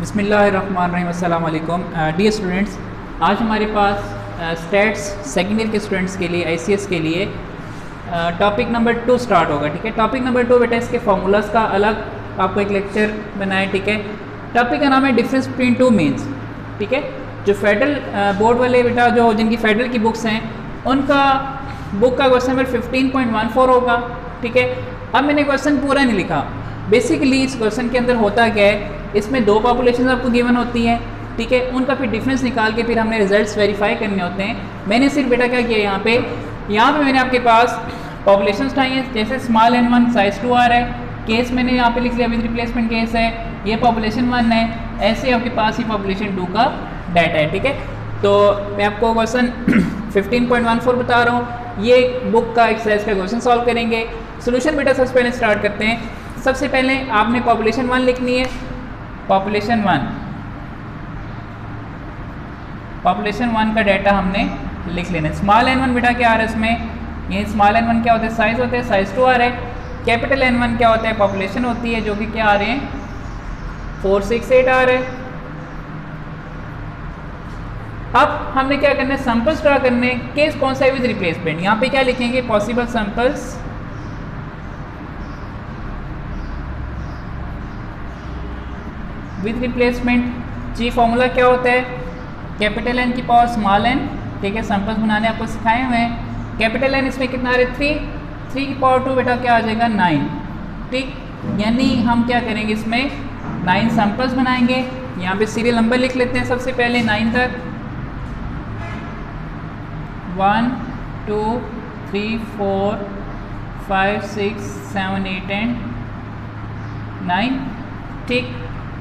बिस्मिल्लाहिर्रहमानिर्रहीम। अस्सलाम वालेकुम डियर स्टूडेंट्स, आज हमारे पास स्टैट्स सेकेंड ईयर के स्टूडेंट्स के लिए ICS के लिए टॉपिक नंबर 2 स्टार्ट होगा। ठीक है, टॉपिक नंबर 2 बेटा इसके फार्मूलाज का अलग आपको एक लेक्चर बनाए। ठीक है, टॉपिक का नाम है डिफरेंस बिटवीन टू मीन्स। ठीक है, जो फेडरल बोर्ड वाले बेटा जो जिनकी फेडरल की बुक्स हैं उनका बुक का क्वेश्चन नंबर 15.14 होगा। ठीक है, अब मैंने क्वेश्चन पूरा नहीं लिखा। बेसिकली इस क्वेश्चन के अंदर होता क्या है, इसमें दो पॉपुलेशन आपको गिवन होती हैं। ठीक है, उनका फिर डिफरेंस निकाल के फिर हमने रिजल्ट्स वेरीफाई करने होते हैं। मैंने सिर्फ बेटा क्या किया, यहाँ पे मैंने आपके पास पॉपुलेशन उठाई हैं। जैसे स्मॉल n1 साइज 2 आ रहा है, केस मैंने यहाँ पे लिख लिया विद रिप्लेसमेंट केस है, ये पॉपुलेशन 1 है, ऐसे आपके पास ही पॉपुलेशन 2 का डाटा है। ठीक है, तो मैं आपको क्वेश्चन 15.14 बता रहा हूँ, ये बुक का एक्सरसाइज का क्वेश्चन सॉल्व करेंगे। सोल्यूशन बेटा सबसे पहले स्टार्ट करते हैं। सबसे पहले आपने पॉपुलेशन 1 लिखनी है। पॉपुलेशन 1 का डाटा हमने लिख लेना है। स्मॉल n1 बेटा क्या आ रहा है इसमें, ये स्मॉल n1 क्या होता है, साइज होता है, साइज 2 आ रहा है। कैपिटल N1 क्या होता है, पॉपुलेशन होती है, जो कि क्या आ रहे हैं 468 आ रहे हैं। अब हमने क्या करना है, सैंपल्स ड्रा करने। केस कौन सा है, विद रिप्लेसमेंट। यहाँ पे क्या लिखेंगे, पॉसिबल सैंपल्स विद रिप्लेसमेंट। जी फॉर्मूला क्या होता है, कैपिटल N की पावर स्मॉल n। ठीक है, सैंपल्स बनाने आपको सिखाए हुए हैं। कैपिटल N इसमें कितना आ रहा है 3 की पावर 2 बेटा क्या आ जाएगा 9। ठीक, यानी हम क्या करेंगे, इसमें 9 सैंपल्स बनाएंगे। यहाँ पे सीरियल नंबर लिख लेते हैं सबसे पहले 9 तक, 1 2 3 4 5 6 7 8 एंड 9। ठीक,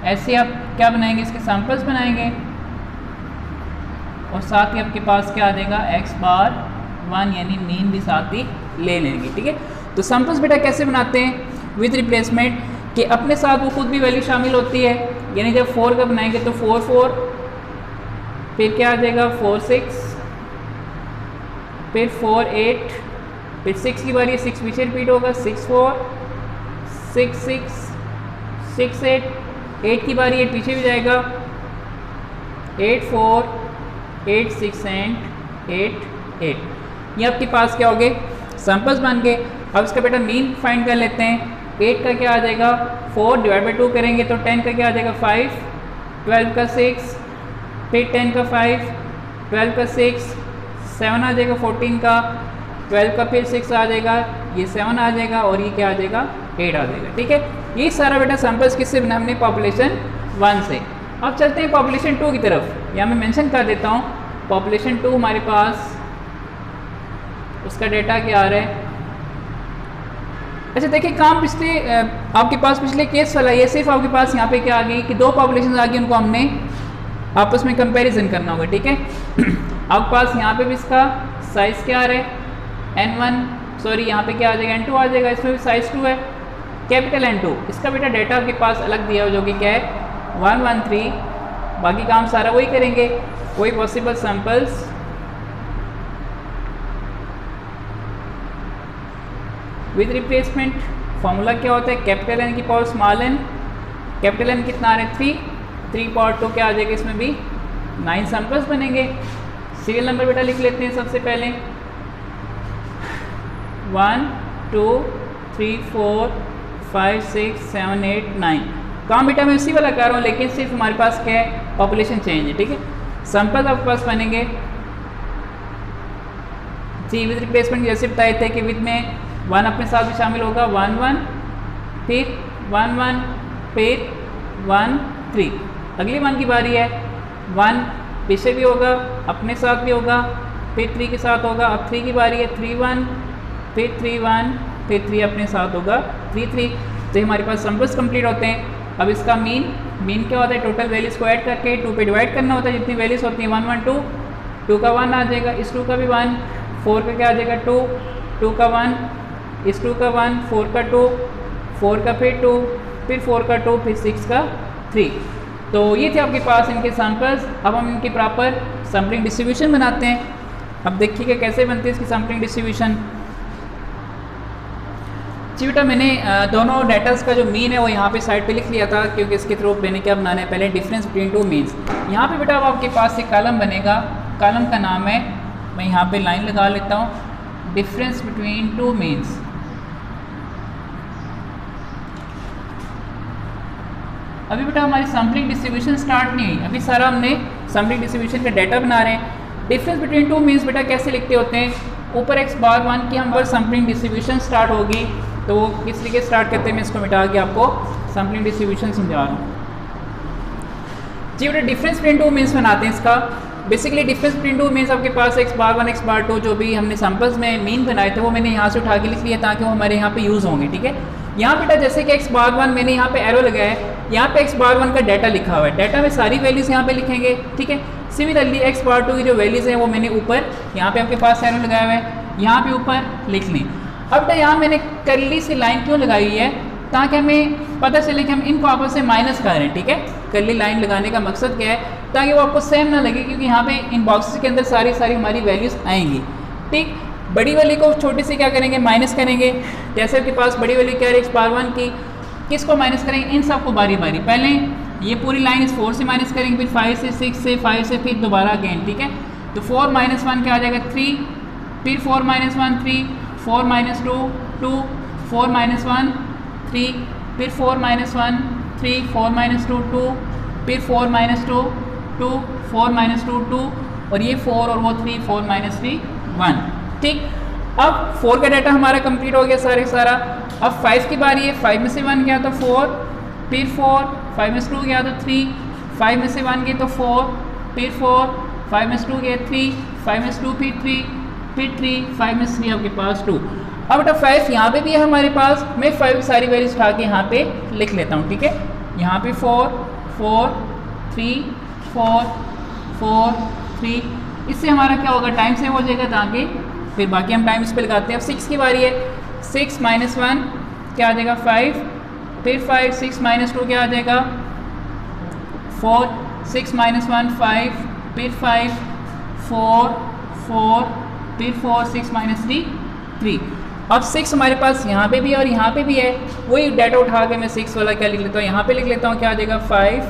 ऐसे आप क्या बनाएंगे, इसके सैंपल्स बनाएंगे और साथ ही आपके पास क्या आ जाएगा x बार 1, यानी मीन भी साथ ही ले लेंगे। ठीक है, तो सैंपल्स बेटा कैसे बनाते हैं, विद रिप्लेसमेंट कि अपने साथ वो खुद भी वैल्यू शामिल होती है। यानी जब 4 का बनाएंगे तो 4 4, फिर क्या आ जाएगा 4 6, फिर 4 8, फिर 6 की बारी 6 पीछे रिपीट होगा, 6 4 6 6 6 8, 8 की बारी 8 पीछे भी जाएगा, 8 4 8 6 एंड 8 8। ये आपके पास क्या हो गए, सैंपल्स बन गए। अब इसका बेटा मीन फाइंड कर लेते हैं। 8 का क्या आ जाएगा 4 डिवाइड बाई 2 करेंगे तो 10 का क्या आ जाएगा 5, 12 का 6, फिर 10 का 5, 12 का 6, 7 आ जाएगा, 14 का 12 का फिर 6 आ जाएगा, ये 7 आ जाएगा और ये क्या आ जाएगा 8 आ जाएगा। ठीक है, ये सारा बेटा सैंपल्स किससे बना, हमने पॉपुलेशन 1 से। अब चलते हैं पॉपुलेशन 2 की तरफ। यहाँ मैं मेंशन कर देता हूँ, पॉपुलेशन 2 हमारे पास उसका डेटा क्या आ रहा है। अच्छा देखिए, काम पिछले आपके पास पिछले केस वाला, ये सिर्फ आपके पास यहाँ पे क्या आ गई कि दो पॉपुलेशन आ गई, उनको हमने आपस में कंपैरिजन करना होगा। ठीक है, आपके पास यहाँ पे भी इसका साइज़ क्या आ रहा है N1, सॉरी यहाँ पे क्या आ जाएगा N2 आ जाएगा, इसमें भी साइज़ 2 है, कैपिटल N2। इसका बेटा डेटा आपके पास अलग दिया हो, जो कि क्या है 113। बाकी काम सारा वही करेंगे, वही possible samples with replacement. Formula क्या होता है, कैपिटल N की power small n, capital N कितना आ रहा है 3 पावर 2 क्या आ जाएगा, इसमें भी 9 सैंपल्स बनेंगे। सीरियल नंबर बेटा लिख लेते हैं सबसे पहले 1 2 3 4 5 6 7 8 9। काम बेटा मैं उसी वाला कर रहा हूँ, लेकिन सिर्फ हमारे पास क्या है, पॉपुलेशन चेंज है। ठीक है, सैंपल्स आपके पास बनेंगे जी विद रिप्लेसमेंट। जैसे बताए थे कि विद में 1 अपने साथ भी शामिल होगा, 1 1, फिर 1 1, फिर 1 3। अगली 1 की बारी है, 1 पीछे भी होगा, अपने साथ भी होगा, फिर 3 के साथ होगा। अब 3 की बारी है, 3 1, फिर 3 1, फिर 3 अपने साथ होगा 3 3। तो हमारे पास सैंपल्स कंप्लीट होते हैं। अब इसका मीन क्या होता है, टोटल वैल्यूज़ को ऐड करके 2 पे डिवाइड करना होता है, जितनी वैल्यूज़ होती हैं 1 1 2, 2 का 1 आ जाएगा, इस 2 का भी 1, 4 का क्या आ जाएगा 2, 2 का 1, इस 2 का 1, 4 का 2, 4 का फिर 2, फिर 4 का 2, फिर 6 का 3। तो ये थे आपके पास इनके सैंपल्स। अब हम इनकी प्रॉपर सैम्पलिंग डिस्ट्रीब्यूशन बनाते हैं। अब देखिएगा कैसे बनती है इसकी सैम्पलिंग डिस्ट्रीब्यूशन। जी बेटा मैंने दोनों डाटास का जो मीन है वो यहाँ पे साइड पे लिख लिया था, क्योंकि इसके थ्रू मैंने क्या बनाना है, पहले डिफरेंस बिटवीन टू मीन्स। यहाँ पे बेटा अब आपके पास एक कॉलम बनेगा, कॉलम का नाम है, मैं यहाँ पे लाइन लगा लेता हूँ, डिफरेंस बिटवीन टू मीन्स। अभी बेटा हमारी सैम्पलिंग डिस्ट्रीब्यूशन स्टार्ट नहीं हुई, अभी सारा हमने सैम्पलिंग डिस्ट्रीब्यूशन का डाटा बना रहे हैं। डिफरेंस बिटवीन टू मीन्स बेटा कैसे लिखते होते हैं, ऊपर x बार 1 की हम पर सैम्पलिंग डिस्ट्रीब्यूशन स्टार्ट होगी, तो वो किस तरीके स्टार्ट करते हैं मैं इसको मिटा के आपको सैम्पलिंग डिस्ट्रीब्यूशन समझा रहा हूँ। जी बेटा डिफरेंस बिटवीन टू मीन्स बनाते हैं इसका। Basically difference between two means आपके पास x बार 1 x बार 2 जो भी हमने सैम्पल्स में मीन बनाए थे वो मैंने यहाँ से उठा के लिख लिया ताकि वो हमारे यहाँ पे यूज़ होंगे, ठीक है। यहाँ बेटा जैसे कि x बार 1 मैंने यहाँ पे एरो लगाया है, यहाँ पे x बार 1 का डाटा लिखा हुआ है, डाटा में सारी वैल्यूज़ यहाँ पे लिखेंगे, ठीक है। सिमिलरली x बार 2 की जो वैल्यूज़ हैं वो मैंने ऊपर यहाँ पे आपके पास एरो लगाया हुआ है, यहाँ पे ऊपर लिख ली। अब बेटा यहाँ मैंने कर्ली सी लाइन क्यों लगाई हुई है, ताकि हमें पता चले कि हम इनको आपस से माइनस कर रहे हैं, ठीक है। कर्ली लाइन लगाने का मकसद क्या है, ताकि वो आपको सेम ना लगे, क्योंकि यहाँ पे इन बॉक्सेस के अंदर सारी हमारी वैल्यूज़ आएंगी, ठीक। बड़ी वाली को छोटी से क्या करेंगे, माइनस करेंगे। जैसे आपके पास बड़ी वाली क्या है x बार 1 की, किसको माइनस करेंगे, इन सबको बारी बारी, पहले ये पूरी लाइन इस 4 से माइनस करेंगे, फिर 5 से 6 से 5 से, फिर दोबारा अगेन, ठीक है। तो 4 - 1 क्या आ जाएगा 3, फिर 4 - 1 3, 4 - 2 2, 4 - 1 3, फिर 4 - 1 3, 4 - 2 2, फिर 4 - 2 2, 4 - 2 2, और ये 4 और वो 3, 4 - 3 1, ठीक। अब 4 का डाटा हमारा कंप्लीट हो गया सारा। अब 5 की बारी है, 5 में से 1 गया तो 4, फिर 4, 5 में से 2 गया तो 3, 5 में से 1 गया तो 4, फिर 4, 5 में से 2 गया 3, 5 में से 2 फिर 3, फिर 3, 5 में से 3 आपके पास 2। अब बेटा 5 यहाँ पे भी है हमारे पास, मैं 5 सारी वैल्यूज उठा के यहाँ पे लिख लेता हूँ, ठीक है। यहाँ पे 4 4 3 4 4 3, इससे हमारा क्या होगा, टाइम सेव हो जाएगा, ताकि फिर बाकी हम टाइम इस पे लगाते हैं। अब 6 की बारी है, 6 - 1 क्या आ जाएगा 5, फिर 5, 6 - 2 क्या आ जाएगा 4, 6 - 1 5, फिर 5 4 4, फिर 4, 6 - 3 3। अब 6 हमारे पास यहाँ पे भी है और यहाँ पे भी है, वही डाटा उठा के मैं 6 वाला क्या लिख लेता हूँ, यहाँ पे लिख लेता हूँ, क्या आ जाएगा 5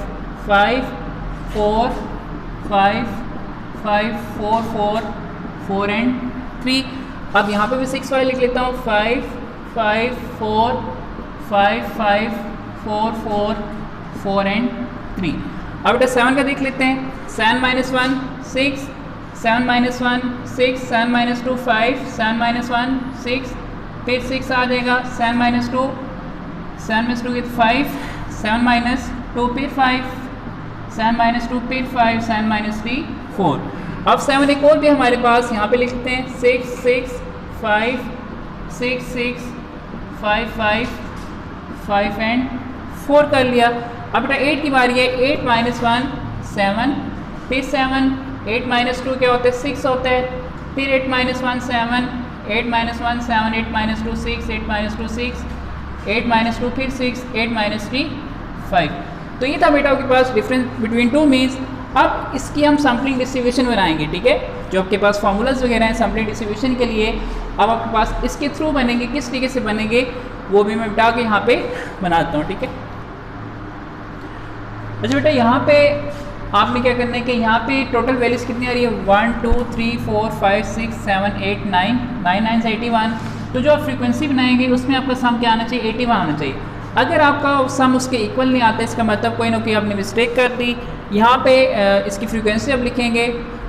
5 4 5 5 4 4 4 एंड 3। अब यहाँ पे भी 6 वाला लिख लेता हूँ, 5 5 4 5 5 4 4 4 एंड 3। अब बेटा 7 का देख लेते हैं, 7 - 1 6, 7 - 1 6, 7 - 2 5, 7 - 1 6, फिर 6 आ जाएगा, 7 - 2, 7 में 2 get 5, 7 - 2 फिर 5, 7 - 2 फिर 5, 7 - 3 4। अब 7 एक और भी हमारे पास, यहाँ पे लिखते हैं 6 6 5 6 6 5 5 5 एंड 4 कर लिया। अब बेटा 8 की बारी है, 8 - 1 7, फिर 7, 8 - 2 क्या होता है 6 होता है, फिर 8 - 1 7, 8 - 1 7, 8 - 2 6, 8 - 2 6, 8 - 2 फिर 6, 8 - 3 5। तो ये था बेटा आपके पास डिफरेंस बिटवीन टू मीन्स। अब इसकी हम सैम्पलिंग डिस्ट्रीब्यूशन बनाएंगे, ठीक है। जो आपके पास फार्मूलाज वगैरह हैं सैम्पलिंग डिस्ट्रीब्यूशन के लिए, अब आपके पास इसके थ्रू बनेंगे, किस तरीके से बनेंगे वो भी मैं बता के यहाँ पे बनाता हूँ, ठीक है। अच्छा बेटा यहाँ पे आपने क्या करना है कि यहाँ पे टोटल वैल्यूज़ कितनी आ रही है, 1 2 3 4 5 6 7 8 9 9 9 से 81। तो जो आप फ्रीक्वेंसी बनाएंगे उसमें आपका सम क्या आना चाहिए, 81 आना चाहिए। अगर आपका सम उसके इक्वल नहीं आता, इसका मतलब कोई ना कोई आपने मिस्टेक कर दी। यहाँ पे इसकी फ्रीक्वेंसी अब लिखेंगे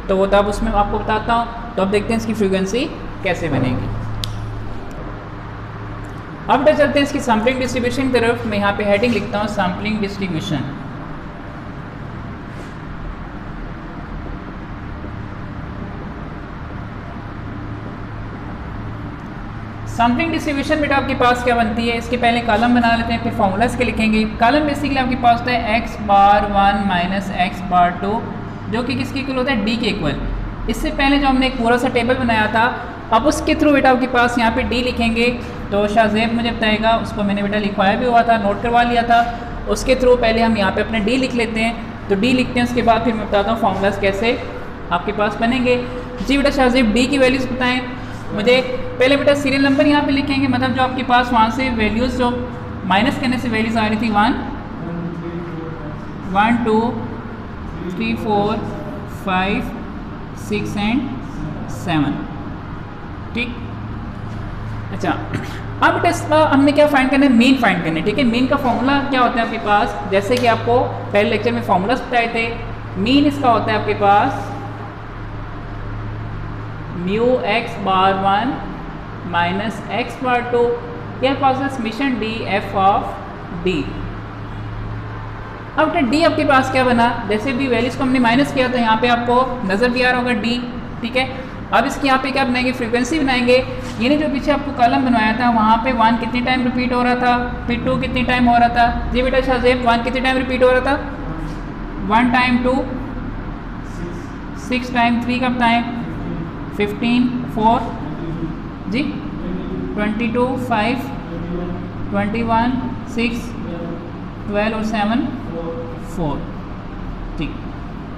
तो वो तब उसमें आपको बताता हूँ। तो अब देखते हैं इसकी फ्रीक्वेंसी कैसे बनेगी। अब बेटा चलते हैं इसकी सैम्पलिंग डिस्ट्रीब्यूशन की तरफ। मैं यहाँ पे हेडिंग लिखता हूँ सैम्पलिंग डिस्ट्रीब्यूशन। सैम्पलिंग डिस्ट्रीब्यूशन बेटा आपके पास क्या बनती है, इसके पहले कॉलम बना लेते हैं, फिर फार्मूलाज के लिखेंगे। कॉलम बेसिकली आपके पास होता है x बार 1 माइनस x बार 2, जो कि किसके इक्वल होता है, d के इक्वल। इससे पहले जो हमने एक पूरा सा टेबल बनाया था, अब उसके थ्रू बेटा आपके पास यहाँ पे d लिखेंगे। तो शाहजेब मुझे बताएगा, उसको मैंने बेटा लिखवाया भी हुआ था, नोट करवा लिया था। उसके थ्रू पहले हम यहाँ पे अपने d लिख लेते हैं। तो d लिखते हैं, उसके बाद फिर मैं बताता हूँ फार्मूलाज कैसे आपके पास बनेंगे। जी बेटा शाहजेब d की वैल्यूज़ बताएँ। मुझे पहले बेटा सीरियल नंबर यहाँ पे लिखेंगे, मतलब जो आपके पास वहाँ से वैल्यूज़ जो माइनस करने से वैल्यूज़ आ रही थी 1 1 2 3 4 5 6 एंड 7। ठीक, अच्छा अब बेटा हमने क्या फाइंड करना है, मीन फाइंड करना है। ठीक है, मीन का फॉर्मूला क्या होता है आपके पास, जैसे कि आपको पहले लेक्चर में फॉर्मूलास बताए थे, मीन इसका होता है आपके पास म्यू एक्स बार 1 माइनस एक्स बार 2, यह पास है summation D F of D. अब बेटा डी आपके पास क्या बना, जैसे भी वैल्यूज को हमने माइनस किया था यहाँ पे आपको नजर भी आ रहा होगा डी। ठीक है, अब इसके यहाँ पे क्या बनाएंगे, फ्रीक्वेंसी बनाएंगे। यानी जो पीछे आपको कॉलम बनवाया था वहाँ पे 1 कितनी टाइम रिपीट हो रहा था, फिर 2 कितनी टाइम हो रहा था। जी बेटा शाहजेब 1 कितनी टाइम रिपीट हो रहा था, 1 टाइम 2 6 टाइम 3 का बताएं, 15 4 जी 22 5 21 6 12 और 7 4। ठीक,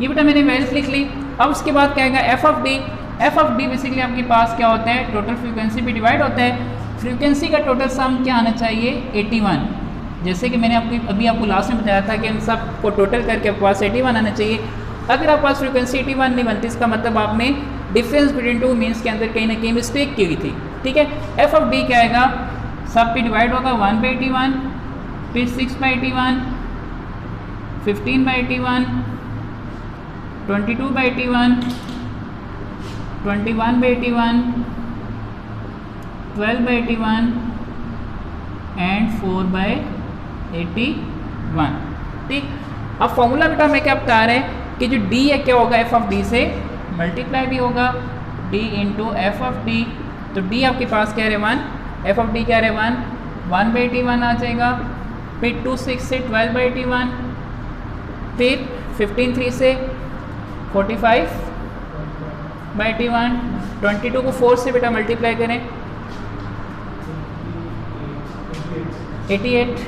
ये बेटा मैंने वैल्यूज लिख ली। अब उसके बाद क्या आएगा F of D. F of D basically आपके पास क्या होता है, टोटल फ्रीक्वेंसी पे डिवाइड होता है। फ्रीक्वेंसी का टोटल सम क्या आना चाहिए 81, जैसे कि मैंने अभी आपको लास्ट में बताया था कि इन सब को टोटल करके आपके पास 81 आना चाहिए। अगर आपके पास फ्रीक्वेंसी 81 नहीं बनती, इसका मतलब आपने डिफरेंस बिटवीन टू मीन्स के अंदर कहीं ना कहीं मिस्टेक की हुई थी। ठीक है, एफ ऑफ डी क्या आएगा, सब पे डिवाइड होगा 1/81, फिर 6/81, 15/81, 22/81, 21/81, 12/81 एंड 4/81। ठीक, अब फॉर्मूला बेटा हमें क्या बता रहे हैं कि जो डी है क्या होगा एफ ऑफ डी से मल्टीप्लाई भी होगा, D into F of D. तो डी आपके पास क्या है 1, एफ ऑफ डी क्या है 1, 1/81 आ जाएगा, फिर 2 6 से 12/81, फिर 15 3 से 45/81, 22 को 4 से बेटा मल्टीप्लाई करें 88,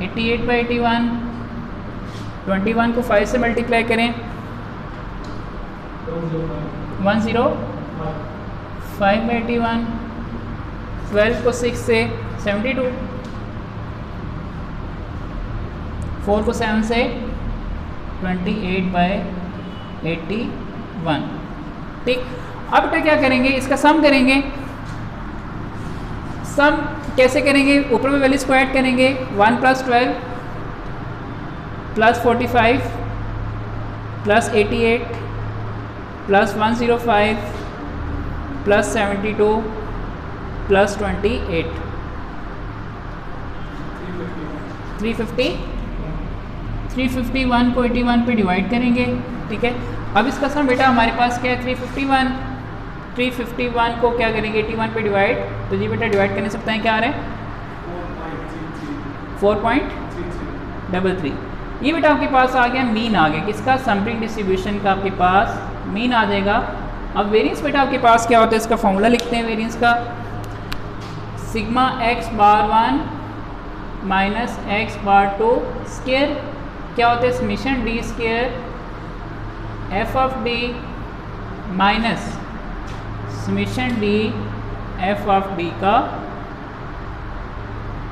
88/81, 21 को 5 से मल्टीप्लाई करें 105/81, 12 को 6 से 72, 4 को 7 से 28/81। ठीक, अब बेटा क्या करेंगे, इसका सम करेंगे। सम कैसे करेंगे, ऊपर में वैल्यूज को ऐड करेंगे 1 + 12 + 45 + 88 + 105 + 72 + 28 351 को 81 पे डिवाइड करेंगे। ठीक है, अब इसका सम बेटा हमारे पास क्या है 351 को क्या करेंगे 81 पे डिवाइड, तो जी बेटा डिवाइड करने से सकते हैं क्या आ रहा है 4.33। ये बेटा आपके पास आ गया मीन आ गया किसका, सैंपलिंग डिस्ट्रीब्यूशन का आपके पास मीन आ जाएगा। अब वेरिएंस बेटा आपके पास क्या होता है, इसका फॉर्मूला लिखते हैं वेरिएंस का, सिग्मा एक्स बार 1 माइनस एक्स बार 2 स्क्वायर क्या होता है summation D square F of D minus summation D F of D का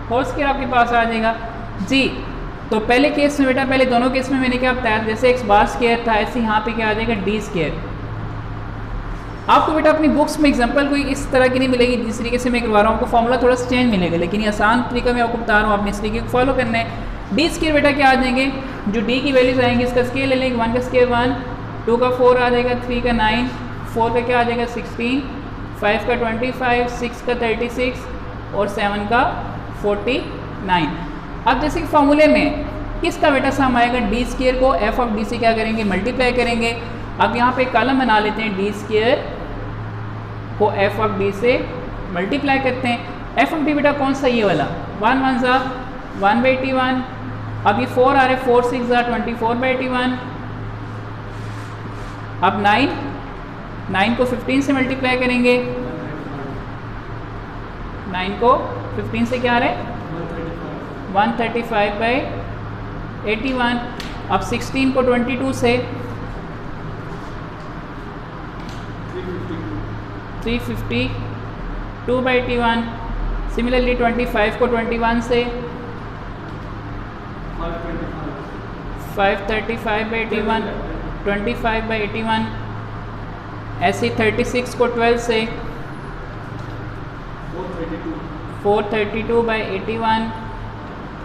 होल स्क्वायर आपके पास आ जाएगा जी। तो पहले केस में बेटा, पहले दोनों केस में मैंने क्या बताया, जैसे एक्स बार स्क्वायर था ऐसे यहाँ पे क्या आ जाएगा डी स्क्वायर। आपको बेटा अपनी बुक्स में एग्जांपल कोई इस तरह की नहीं मिलेगी जिस तरीके से मैं करवा रहा हूँ, आपको फॉर्मूला थोड़ा सा चेंज मिलेगा, लेकिन ये आसान तरीका मैं आपको बता रहा हूँ, आपने इस तरीके को फॉलो करना है। डी स्क्वायर बेटा क्या आ जाएंगे, जो डी की वैल्यूज आएंगी इसका स्केयर ले लेंगे, 1 का स्केयर 1, 2 का 4 आ जाएगा, 3 का 9, 4 का क्या आ जाएगा 16, 5 का 25, 6 का 36 और 7 का 49। अब जैसे कि फॉर्मूले में किसका बेटा सम आएगा, डी स्क्वायर को एफ ऑफ डी से क्या करेंगे मल्टीप्लाई करेंगे। अब यहाँ पे कॉलम बना लेते हैं, डी स्क्वायर को एफ ऑफ डी से मल्टीप्लाई करते हैं। एफ ऑफ डी बेटा कौन सा ये वाला 1 1 ज़ा 1/81, अब ये 4 आ रहे 4 6 ज़ा 24/81, अब 9 को 15 से मल्टीप्लाई करेंगे, 9 को 15 से क्या आ रहा है 135/81, अब 16 को 22 से 350 2/81। सिमिलरली 25 को 21 से 535/81, 25/81। ऐसे 36 को 12 से 432/81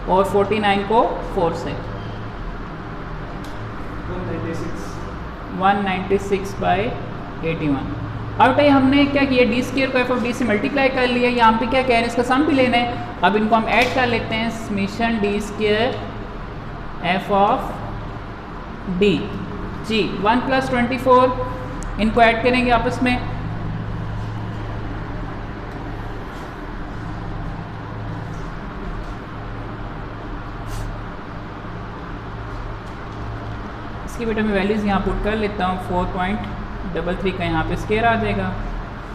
और 49 को 4 से 196/81। अब बताइए हमने क्या किया, डी स्क्वायर को एफ ऑफ डी से मल्टीप्लाई कर लिया। यहाँ पे क्या कह रहे हैं, इसका सम भी लेना है। अब इनको हम ऐड कर लेते हैं, summation D square F of D G 1 + 24, इनको ऐड करेंगे आपस में। इसकी बेटा मैं वैल्यूज़ यहाँ पुट कर लेता हूँ। 4.33 का यहाँ पे स्केयर आ जाएगा।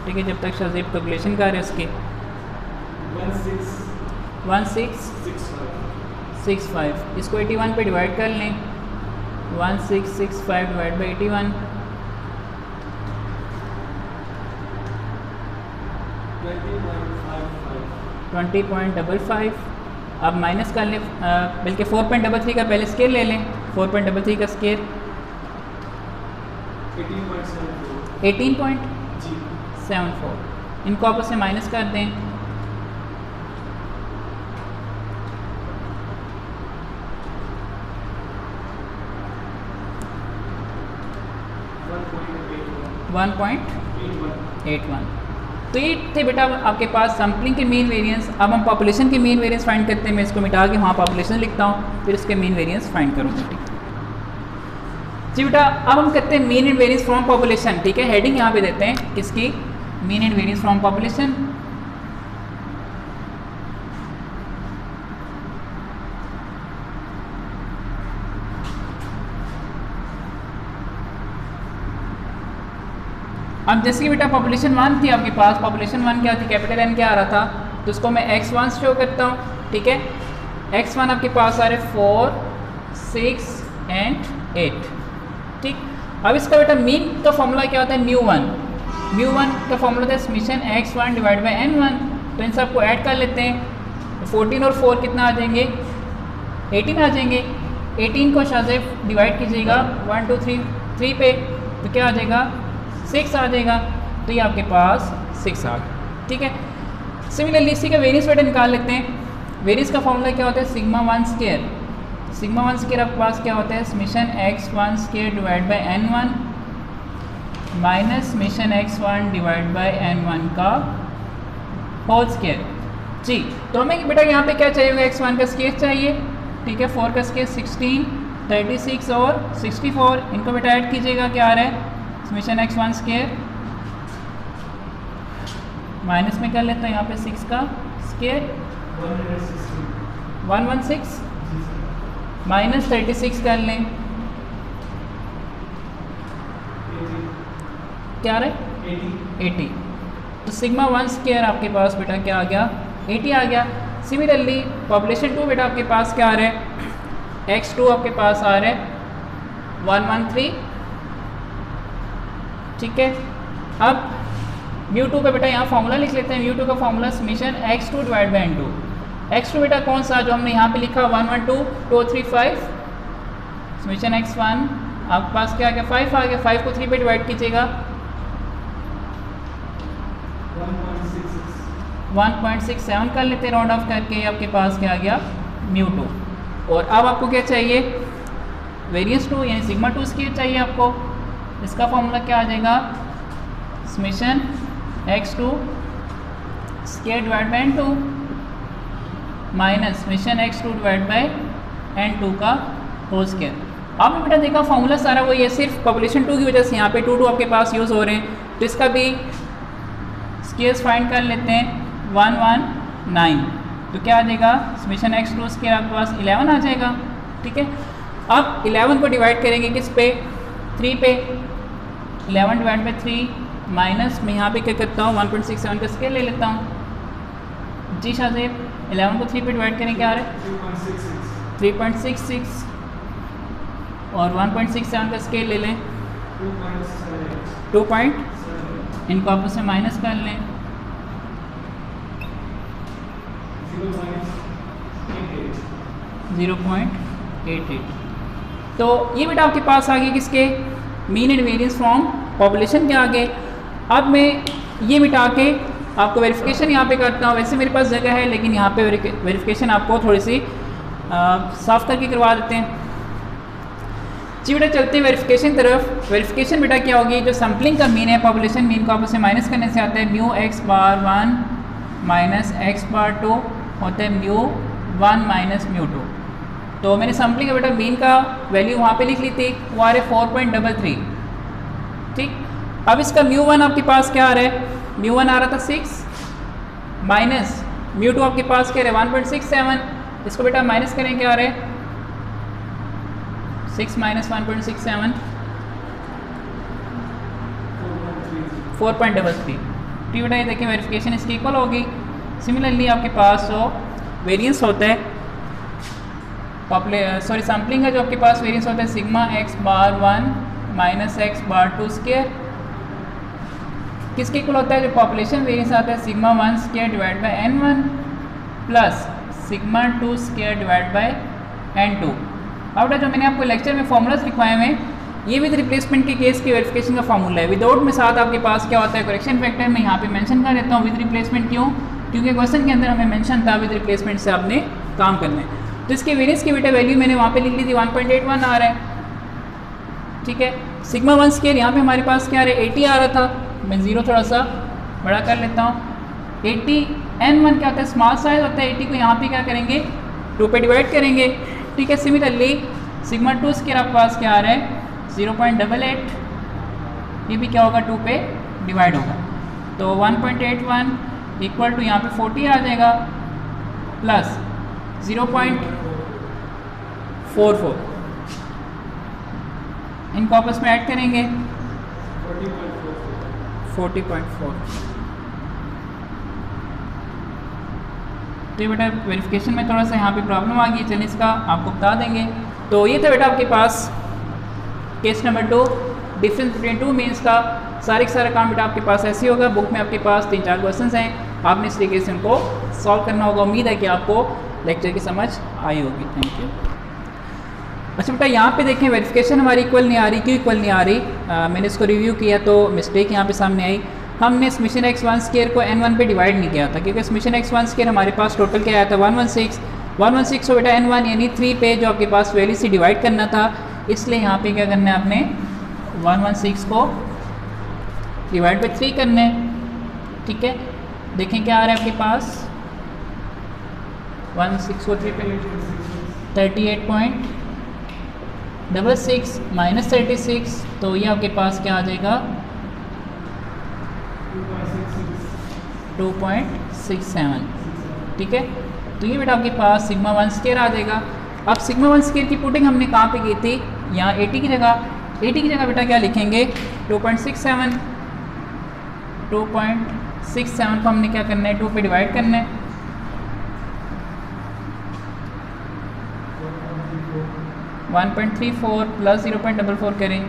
ठीक है, जब तक शाज़ेब कैलकुलेशन कर रहे हैं उसके 1665। इसको 81 पे डिवाइड कर लें। 1665 डिवाइड बाई 81 20.55। अब माइनस कर लें, बल्कि 4.33 का पहले स्केयर ले लें। 4.33 का स्केयर 18.74। इनको आपस में माइनस कर दें। .81। तो ये थे बेटा आपके पास सैम्पलिंग के मीन वेरिएंस। अब हम पॉपुलेशन के मीन वेरिएंस फाइंड करते हैं। मैं इसको मिटा के वहाँ पॉपुलेशन लिखता हूँ, फिर इसके मीन वेरिएंस फाइंड करूँगा। ठीक जी बेटा, अब हम करते हैं mean and variance from population. ठीक है, हेडिंग यहाँ पे देते हैं किसकी, mean and variance from population. अब जैसे कि बेटा पॉपुलेशन 1 थी आपके पास, पॉपुलेशन 1 क्या थी, कैपिटल N क्या आ रहा था, तो उसको मैं x1 शो करता हूँ। ठीक है, x1 आपके पास आ रहे 4, 6 एंड 8। ठीक, अब इसका बेटा मीन का फॉर्मूला क्या होता है, μ1 का फॉर्मूला होता है summation x1 divide by n1। तो इन सबको ऐड कर लेते हैं। 14 और 4 कितना आ जाएंगे, 18 आ जाएंगे। 18 को शाज़ेब डिवाइड कीजिएगा 1 2 3 पे, तो क्या आ जाएगा, 6 आ जाएगा। तो ये आपके पास 6 आ गया। ठीक है, सिमिलरली इसी का वेरिएंस बेटा निकाल लेते हैं। वेरिएंस का फॉर्मूला क्या होता है, सिग्मा 1 स्क्वायर। सिग्मा 1 स्क्वायर आपके पास क्या होता है, summation x1 square divide by n1 minus summation x1 divide by n1 का होल स्क्वायर। जी, तो हमें बेटा यहाँ पे क्या चाहिए होगा, x1 का स्क्वायर चाहिए। ठीक है, 4 का स्क्वायर 16, 36 और 64। इनको बेटा ऐड कीजिएगा, क्या आ रहा है, समेशन x1 स्क्वायर माइनस में कर लेते हैं यहाँ पे 6 का स्क्वायर 116 माइनस 36 कर लें, क्या आ रहा है 80। तो सिग्मा 1 स्क्वायर आपके पास बेटा क्या आ गया, 80 आ गया। सिमिलरली पॉपुलेशन 2 बेटा आपके पास क्या आ रहा है, x2 आपके पास आ रहा है 113। ठीक है, अब μ2 पे बेटा यहाँ फॉर्मूला लिख लेते हैं। μ2 का formula summation x2 divide by n2। x2 बेटा कौन सा, जो हमने यहाँ पे लिखा 112,235 समेशन x1 आपके पास क्या आ गया, 5 आ गया। 5 को 3 पे डिवाइड कीजिएगा 1.67 कर लेते हैं राउंड ऑफ करके। आपके पास क्या आ गया, μ2। और अब आपको क्या चाहिए, वेरिएंस 2 यानी सिग्मा 2 स्क्वायर चाहिए आपको। इसका फॉर्मूला क्या आ जाएगा, summation x2 square divide by n2 minus summation x2 divide by n2 का होल स्क्वायर। आपने बेटा देखा फॉर्मूला सारा वही है, सिर्फ पॉपुलेशन 2 की वजह से यहाँ पे 2 2 आपके पास यूज़ हो रहे हैं। तो इसका भी स्क्वायर्स फाइंड कर लेते हैं 119। तो क्या आ जाएगा, समेशन x2 स्क्वायर आपके पास 11 आ जाएगा। ठीक है, अब 11 को डिवाइड करेंगे किस पे, 3 पे। 11 डिवाइड बाई 3 माइनस मैं यहाँ पे क्या करता हूँ, 1.67 का स्केल ले लेता हूँ। जी शाज़ेब, 11 को 3 पे डिवाइड करें, क्या आ रहा है 3.66 और 1.67 का स्केल ले लें 2 पॉइंट, इनको आपस में माइनस कर लें 0.88। तो ये बेटा आपके पास आ गए किसके, mean and variance from population के आगे। अब मैं ये मिटा के आपको वेरिफिकेशन यहाँ पे करता हूँ। वैसे मेरे पास जगह है लेकिन यहाँ पे वेरिफिकेशन आपको थोड़ी सी साफ करके करवा देते हैं। जी बेटा चलते हैं वेरिफिकेशन तरफ। वेरिफिकेशन बेटा क्या होगी, जो सैम्पलिंग का मीन है, पॉपुलेशन मीन को आपस में माइनस करने से आता है म्यू एक्स बार 1 माइनस एक्स बार 2 होता है म्यू 1 माइनस म्यू 2। तो मैंने सैम्पलिंग का बेटा मीन का वैल्यू वहाँ पे लिख ली थी, वो आ रहा है 4.33। ठीक, अब इसका म्यू 1 आपके पास क्या आ रहा है, म्यू 1 आ रहा था 6 माइनस म्यू 2 आपके पास क्या है 1.67। इसको बेटा माइनस करें, क्या आ रहा है 6 माइनस 1.67 4.33। तो बेटा ये देखिए वेरिफिकेशन इसकी इक्वल होगी। सिमिलरली आपके पास जो वेरिएंस होता है सैम्पलिंग का जो आपके पास वेरिएंस होता है सिग्मा एक्स बार 1 माइनस एक्स बार 2 स्क्वायर, किसके इक्वल होता है, जो पॉपुलेशन वेरिएंस आता है sigma 1 square divide by n1 plus sigma 2 square divide by n2। अब जो मैंने आपको लेक्चर में फॉर्मूलाज लिखवाए हुए हैं, ये विद रिप्लेसमेंट के केस की वेरिफिकेशन का फॉर्मूला है। विदाउट में साथ आपके पास क्या होता है करेक्शन फैक्टर, मैं यहाँ पे मेंशन कर देता हूँ विद रिप्लेसमेंट। क्यों, क्योंकि क्वेश्चन के अंदर हमें मेंशन था विद रिप्लेसमेंट से आपने काम करना है। तो इसके वेरिएंस की बेटा वैल्यू मैंने वहाँ पे लिख ली थी 1.81 आ रहा है। ठीक है, सिग्मा 1 स्क्वायर यहाँ पे हमारे पास क्या आ रहा है 80 आ रहा था, मैं ज़ीरो थोड़ा सा बड़ा कर लेता हूँ। 80 n1 क्या होता है स्मॉल साइज होता है, 80 को यहाँ पे क्या करेंगे 2 पे डिवाइड करेंगे। ठीक है, सिमिलरली सिग्मा 2 स्क्वायर आपके पास क्या आ रहा है 0.88, ये भी क्या होगा 2 पे डिवाइड होगा। तो 1.81 इक्वल टू यहाँ पे 40 आ जाएगा प्लस 0.44, इनको आपस में ऐड करेंगे 40.4। तो ये बेटा वेरिफिकेशन में थोड़ा सा यहाँ पे प्रॉब्लम आ गई, चलिए इसका आपको बता देंगे। तो ये था बेटा आपके पास case number 2, difference between two means का सारा काम बेटा आपके पास ऐसे होगा। बुक में आपके पास 3-4 क्वेश्चंस हैं, आपने इस तरीके से उनको सॉल्व करना होगा। उम्मीद है कि आपको लेक्चर की समझ आई होगी। Thank you. अच्छा बेटा यहाँ पे देखें वेरिफिकेशन हमारी इक्वल नहीं आ रही, क्यों इक्वल नहीं आ रही, मैंने इसको रिव्यू किया तो मिस्टेक यहाँ पे सामने आई। हमने समेशन x1 स्क्वायर को n1 पे डिवाइड नहीं किया था, क्योंकि समेशन x1 स्क्वायर हमारे पास टोटल क्या आया था 116 को बेटा n1 यानी 3 पे जो आपके पास वैल्यू से डिवाइड करना था, इसलिए यहाँ पे क्या करना है आपने 116 को डिवाइड बाई 3 करना है। ठीक है, देखें क्या आ रहा है आपके पास 116 को 3 पे 38.66 माइनस 36, तो ये आपके पास क्या आ जाएगा 2.67। ठीक है, तो ये बेटा आपके पास सिग्मा 1 स्क्वायर आ जाएगा। अब सिग्मा 1 स्क्वायर की पुटिंग हमने कहाँ पे की थी, यहाँ 80 की जगह बेटा क्या लिखेंगे 2.67 को हमने क्या करना है 2 पे डिवाइड करना है। 1.34 प्लस 0.44 करें,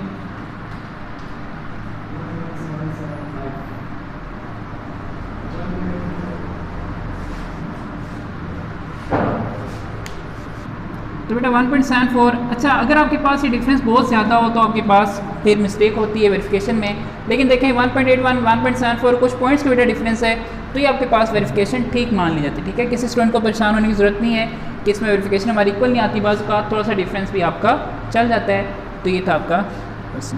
तो बेटा 1.74। अच्छा, अगर आपके पास ये डिफरेंस बहुत ज़्यादा हो तो आपके पास फिर मिस्टेक होती है वेरिफिकेशन में, लेकिन देखें 1.81 1.74 कुछ पॉइंट्स का बेटा डिफरेंस है, तो ये आपके पास वेरिफिकेशन ठीक मान ली जाती है। ठीक है, किसी स्टूडेंट को परेशान होने की ज़रूरत नहीं है कि इसमें वेरिफिकेशन हमारी इक्वल नहीं आती, बाज़ का थोड़ा सा डिफरेंस भी आपका चल जाता है। तो ये था आपका क्वेश्चन।